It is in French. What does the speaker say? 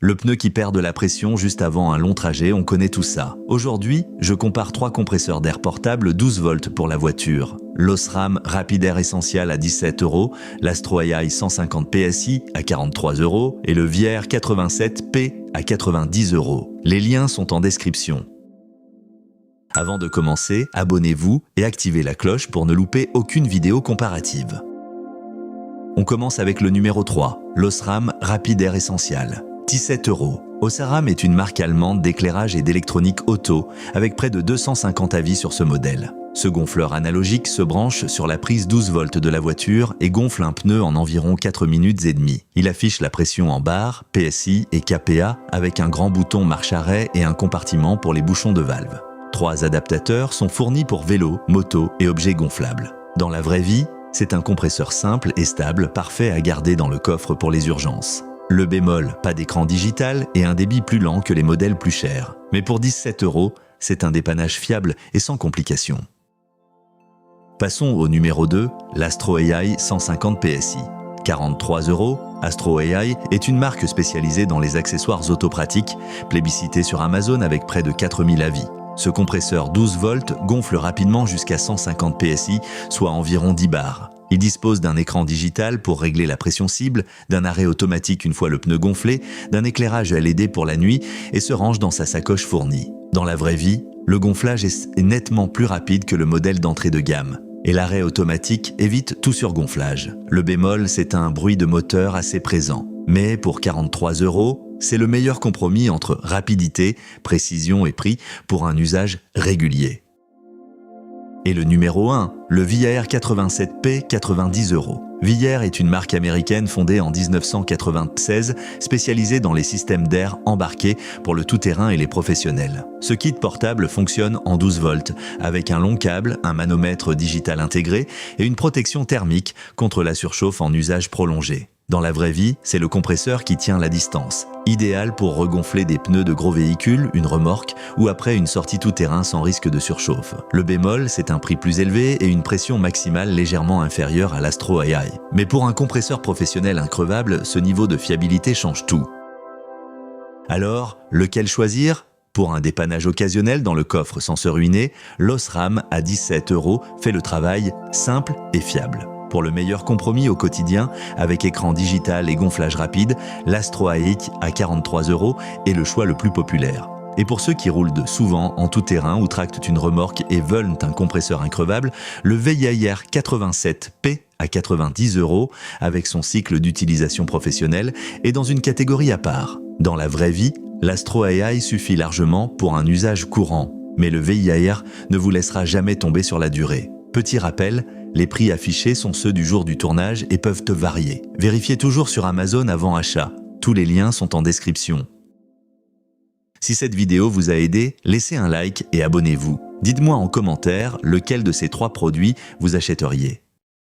Le pneu qui perd de la pression juste avant un long trajet, on connaît tout ça. Aujourd'hui, je compare 3 compresseurs d'air portables 12 volts pour la voiture. L'Osram Rapid Air Essential à 17 €, l'Astro AI 150 PSI à 43 € et le Viair 87P à 90 €. Les liens sont en description. Avant de commencer, abonnez-vous et activez la cloche pour ne louper aucune vidéo comparative. On commence avec le numéro 3, l'Osram Rapid Air Essential. 17 €. Osram est une marque allemande d'éclairage et d'électronique auto, avec près de 250 avis sur ce modèle. Ce gonfleur analogique se branche sur la prise 12 volts de la voiture et gonfle un pneu en environ 4 minutes et demie. Il affiche la pression en barre, PSI et KPA avec un grand bouton marche-arrêt et un compartiment pour les bouchons de valve. 3 adaptateurs sont fournis pour vélo, moto et objets gonflables. Dans la vraie vie, c'est un compresseur simple et stable, parfait à garder dans le coffre pour les urgences. Le bémol, pas d'écran digital et un débit plus lent que les modèles plus chers. Mais pour 17 €, c'est un dépannage fiable et sans complications. Passons au numéro 2, l'Astro AI 150 PSI. 43 €, Astro AI est une marque spécialisée dans les accessoires autopratiques, plébiscitée sur Amazon avec près de 4000 avis. Ce compresseur 12 volts gonfle rapidement jusqu'à 150 PSI, soit environ 10 bars. Il dispose d'un écran digital pour régler la pression cible, d'un arrêt automatique une fois le pneu gonflé, d'un éclairage LED pour la nuit et se range dans sa sacoche fournie. Dans la vraie vie, le gonflage est nettement plus rapide que le modèle d'entrée de gamme. Et l'arrêt automatique évite tout surgonflage. Le bémol, c'est un bruit de moteur assez présent. Mais pour 43 €, c'est le meilleur compromis entre rapidité, précision et prix pour un usage régulier. Et le numéro 1, le Viair 87P 90 €. Viair est une marque américaine fondée en 1996, spécialisée dans les systèmes d'air embarqués pour le tout-terrain et les professionnels. Ce kit portable fonctionne en 12 volts, avec un long câble, un manomètre digital intégré et une protection thermique contre la surchauffe en usage prolongé. Dans la vraie vie, c'est le compresseur qui tient la distance, idéal pour regonfler des pneus de gros véhicules, une remorque ou après une sortie tout-terrain sans risque de surchauffe. Le bémol, c'est un prix plus élevé et une pression maximale légèrement inférieure à l'Astro AI. Mais pour un compresseur professionnel increvable, ce niveau de fiabilité change tout. Alors, lequel choisir ? Pour un dépannage occasionnel dans le coffre sans se ruiner, l'Osram à 17 € fait le travail simple et fiable. Pour le meilleur compromis au quotidien, avec écran digital et gonflage rapide, l'Astro AI à 43 € est le choix le plus populaire. Et pour ceux qui roulent souvent en tout-terrain ou tractent une remorque et veulent un compresseur increvable, le Viair 87P à 90 € avec son cycle d'utilisation professionnelle est dans une catégorie à part. Dans la vraie vie, l'Astro AI suffit largement pour un usage courant, mais le Viair ne vous laissera jamais tomber sur la durée. Petit rappel, les prix affichés sont ceux du jour du tournage et peuvent varier. Vérifiez toujours sur Amazon avant achat. Tous les liens sont en description. Si cette vidéo vous a aidé, laissez un like et abonnez-vous. Dites-moi en commentaire lequel de ces 3 produits vous achèteriez.